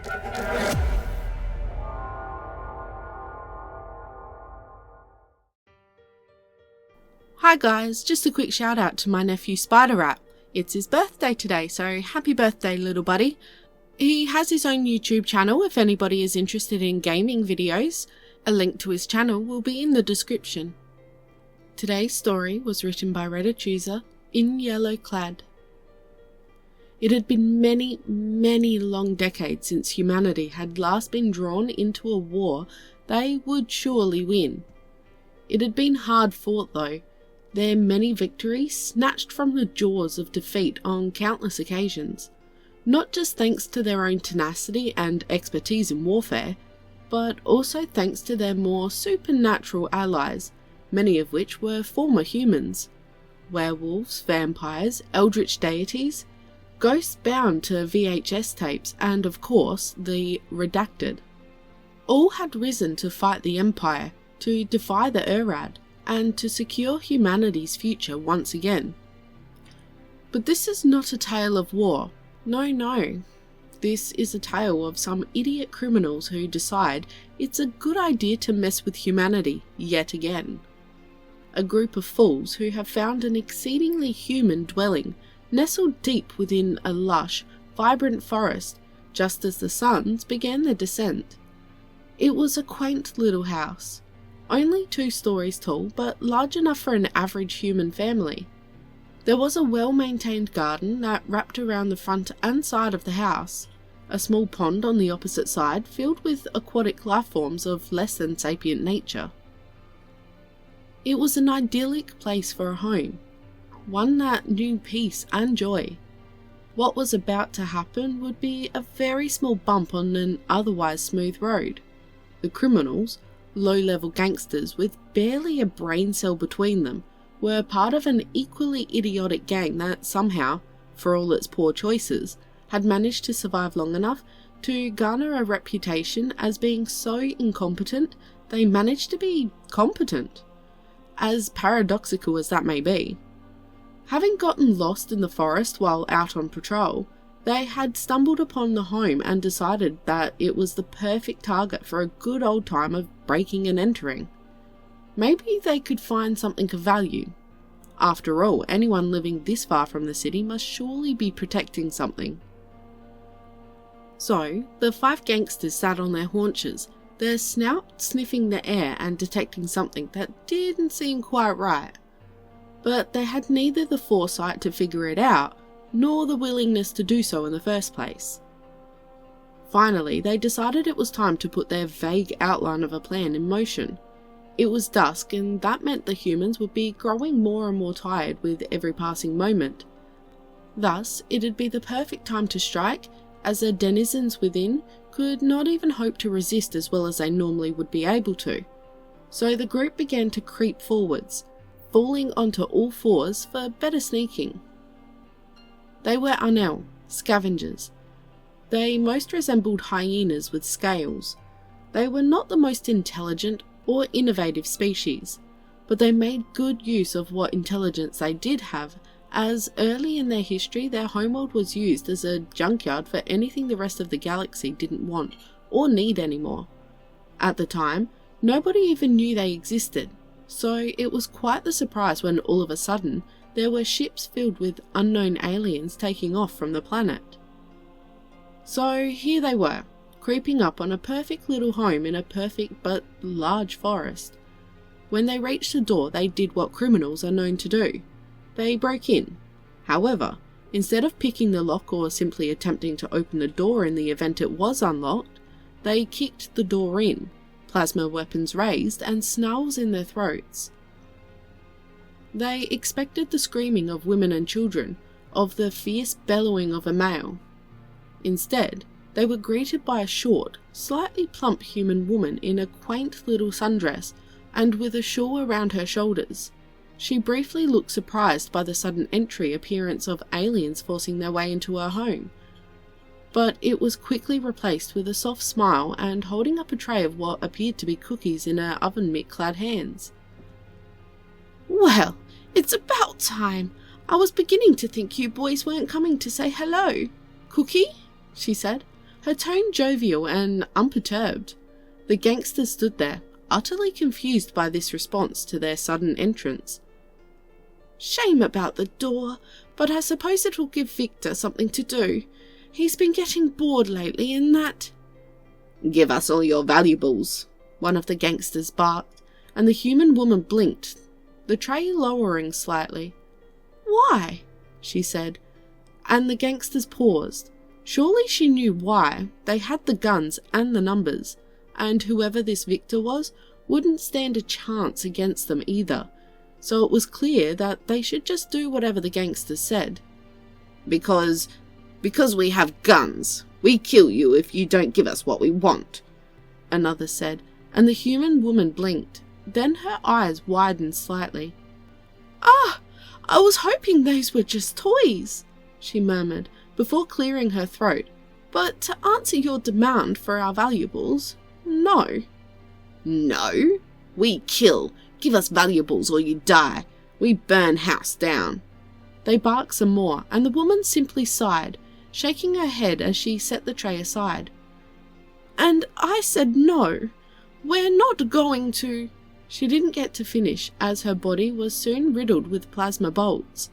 Hi guys, just a quick shout out to my nephew Spider Rat. It's his birthday today, so happy birthday little buddy. He has his own YouTube channel if anybody is interested in gaming videos. A link to his channel will be in the description. Today's story was written by Reddit user In Yellow Clad. It had been many, many long decades since humanity had last been drawn into a war they would surely win. It had been hard fought though, their many victories snatched from the jaws of defeat on countless occasions, not just thanks to their own tenacity and expertise in warfare, but also thanks to their more supernatural allies, many of which were former humans. Werewolves, vampires, eldritch deities, ghosts bound to VHS tapes, and of course, the Redacted. All had risen to fight the Empire, to defy the Urad, and to secure humanity's future once again. But this is not a tale of war. No. This is a tale of some idiot criminals who decide it's a good idea to mess with humanity yet again. A group of fools who have found an exceedingly human dwelling nestled deep within a lush, vibrant forest just as the suns began their descent. It was a quaint little house, only 2 stories tall, but large enough for an average human family. There was a well-maintained garden that wrapped around the front and side of the house, a small pond on the opposite side filled with aquatic lifeforms of less than sapient nature. It was an idyllic place for a home, one that knew peace and joy. What was about to happen would be a very small bump on an otherwise smooth road. The criminals, low-level gangsters with barely a brain cell between them, were part of an equally idiotic gang that somehow, for all its poor choices, had managed to survive long enough to garner a reputation as being so incompetent they managed to be competent. As paradoxical as that may be. Having gotten lost in the forest while out on patrol, they had stumbled upon the home and decided that it was the perfect target for a good old time of breaking and entering. Maybe they could find something of value. After all, anyone living this far from the city must surely be protecting something. So, the 5 gangsters sat on their haunches, their snout sniffing the air and detecting something that didn't seem quite right. But they had neither the foresight to figure it out, nor the willingness to do so in the first place. Finally, they decided it was time to put their vague outline of a plan in motion. It was dusk, and that meant the humans would be growing more and more tired with every passing moment. Thus, it'd be the perfect time to strike, as the denizens within could not even hope to resist as well as they normally would be able to. So the group began to creep forwards, falling onto all fours for better sneaking. They were Unel, scavengers. They most resembled hyenas with scales. They were not the most intelligent or innovative species, but they made good use of what intelligence they did have, as early in their history their homeworld was used as a junkyard for anything the rest of the galaxy didn't want or need anymore. At the time, nobody even knew they existed, so it was quite the surprise when all of a sudden there were ships filled with unknown aliens taking off from the planet. So here they were, creeping up on a perfect little home in a perfect but large forest. When they reached the door, they did what criminals are known to do. They broke in. However, instead of picking the lock or simply attempting to open the door in the event it was unlocked, they kicked the door in, plasma weapons raised and snarls in their throats. They expected the screaming of women and children, of the fierce bellowing of a male. Instead, they were greeted by a short, slightly plump human woman in a quaint little sundress and with a shawl around her shoulders. She briefly looked surprised by the sudden appearance of aliens forcing their way into her home, but it was quickly replaced with a soft smile and holding up a tray of what appeared to be cookies in her oven mitt-clad hands. "Well, it's about time. I was beginning to think you boys weren't coming to say hello. Cookie?" she said, her tone jovial and unperturbed. The gangsters stood there, utterly confused by this response to their sudden entrance. "Shame about the door, but I suppose it will give Victor something to do. He's been getting bored lately and that—" "Give us all your valuables," one of the gangsters barked, and the human woman blinked, the tray lowering slightly. "Why?" she said, and the gangsters paused. Surely she knew why. They had the guns and the numbers, and whoever this Victor was wouldn't stand a chance against them either, so it was clear that they should just do whatever the gangsters said. Because we have guns. We kill you if you don't give us what we want," another said, and the human woman blinked. Then her eyes widened slightly. "Ah, I was hoping those were just toys," she murmured, before clearing her throat. "But to answer your demand for our valuables, no." "No? We kill. Give us valuables or you die. We burn house down." They barked some more, and the woman simply sighed, shaking her head as she set the tray aside. "And I said no. We're not going to—" She didn't get to finish, as her body was soon riddled with plasma bolts.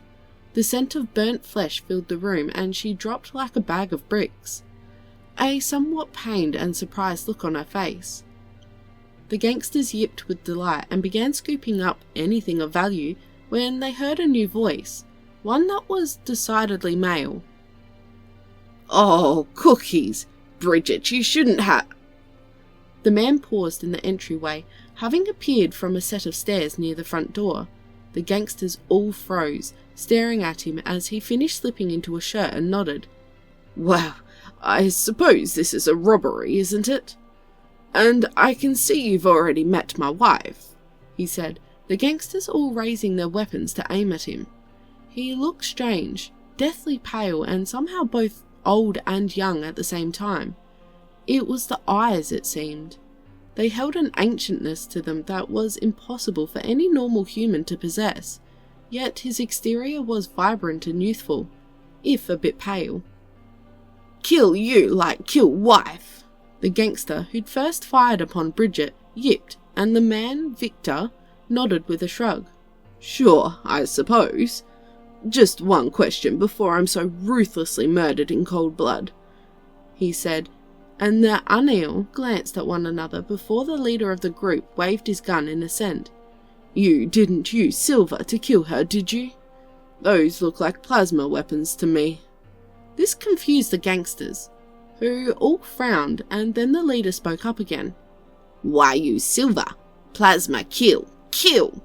The scent of burnt flesh filled the room, and she dropped like a bag of bricks, a somewhat pained and surprised look on her face. The gangsters yipped with delight and began scooping up anything of value when they heard a new voice, one that was decidedly male. "Oh, cookies! Bridget, you shouldn't have—" The man paused in the entryway, having appeared from a set of stairs near the front door. The gangsters all froze, staring at him as he finished slipping into a shirt and nodded. "Well, I suppose this is a robbery, isn't it? And I can see you've already met my wife," he said, the gangsters all raising their weapons to aim at him. He looked strange, deathly pale, and somehow both old and young at the same time. It was the eyes, it seemed. They held an ancientness to them that was impossible for any normal human to possess, yet his exterior was vibrant and youthful, if a bit pale. "Kill you like kill wife," the gangster who'd first fired upon Bridget yipped, and the man, Victor, nodded with a shrug. "Sure, I suppose. Just one question before I'm so ruthlessly murdered in cold blood," he said, and the Anil glanced at one another before the leader of the group waved his gun in assent. "You didn't use silver to kill her, did you? Those look like plasma weapons to me." This confused the gangsters, who all frowned, and then the leader spoke up again. "Why use silver? Plasma kill. Kill!"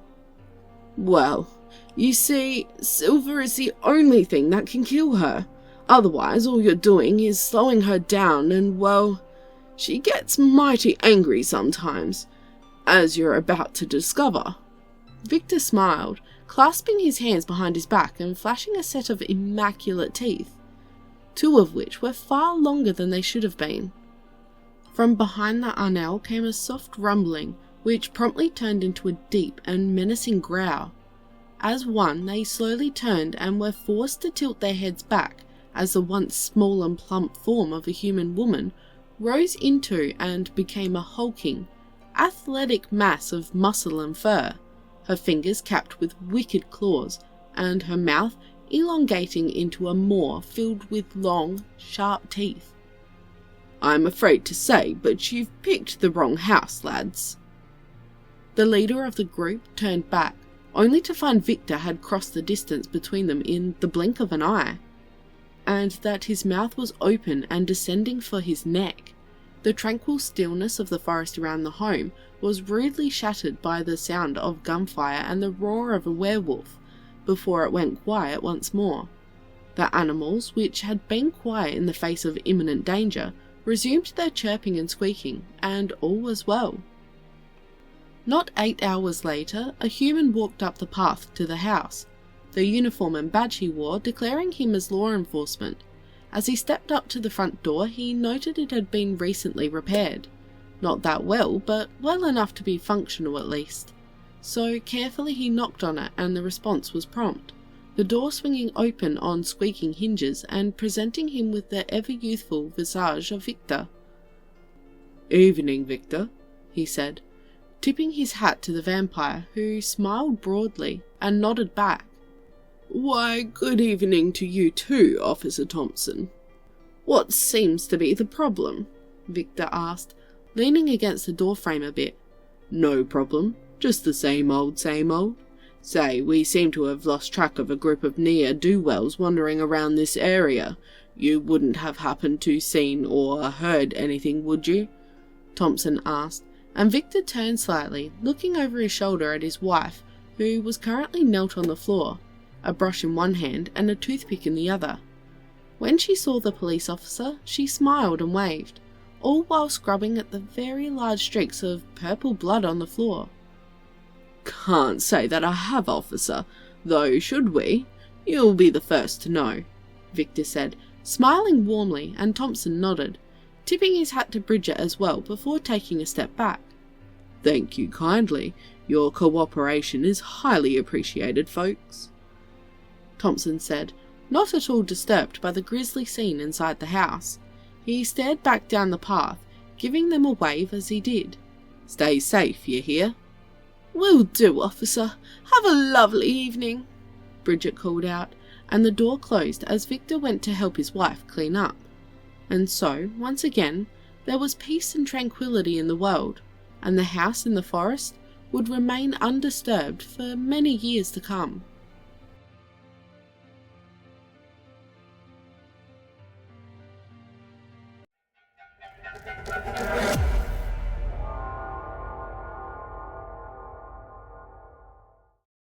"Well, you see, silver is the only thing that can kill her. Otherwise, all you're doing is slowing her down and, well, she gets mighty angry sometimes, as you're about to discover." Victor smiled, clasping his hands behind his back and flashing a set of immaculate teeth, two of which were far longer than they should have been. From behind the Arnell came a soft rumbling, which promptly turned into a deep and menacing growl. As one, they slowly turned and were forced to tilt their heads back as the once small and plump form of a human woman rose into and became a hulking, athletic mass of muscle and fur, her fingers capped with wicked claws, and her mouth elongating into a maw filled with long, sharp teeth. "I'm afraid to say, but you've picked the wrong house, lads." The leader of the group turned back, only to find Victor had crossed the distance between them in the blink of an eye, and that his mouth was open and descending for his neck. The tranquil stillness of the forest around the home was rudely shattered by the sound of gunfire and the roar of a werewolf, before it went quiet once more. The animals, which had been quiet in the face of imminent danger, resumed their chirping and squeaking, and all was well. Not 8 hours later, a human walked up the path to the house, the uniform and badge he wore declaring him as law enforcement. As he stepped up to the front door, he noted it had been recently repaired. Not that well, but well enough to be functional at least. So carefully he knocked on it, and the response was prompt. the door swinging open on squeaking hinges and presenting him with the ever-youthful visage of Victor. "Evening, Victor," he said, tipping his hat to the vampire, who smiled broadly and nodded back. "Why, good evening to you too, Officer Thompson." "What seems to be the problem?" Victor asked, leaning against the doorframe a bit. "No problem, just the same old, same old. Say, we seem to have lost track of a group of ne'er-do-wells wandering around this area. You wouldn't have happened to seen or heard anything, would you?" Thompson asked, and Victor turned slightly, looking over his shoulder at his wife, who was currently knelt on the floor, a brush in one hand and a toothpick in the other. When she saw the police officer, she smiled and waved, all while scrubbing at the very large streaks of purple blood on the floor. "Can't say that I have, officer, though should we, you'll be the first to know," Victor said, smiling warmly, and Thompson nodded, tipping his hat to Bridget as well before taking a step back. "Thank you kindly. Your cooperation is highly appreciated, folks," Thompson said, not at all disturbed by the grisly scene inside the house. He stared back down the path, giving them a wave as he did. "Stay safe, you hear?" "Will do, officer. Have a lovely evening," Bridget called out, and the door closed as Victor went to help his wife clean up. And so, once again, there was peace and tranquility in the world, and the house in the forest would remain undisturbed for many years to come.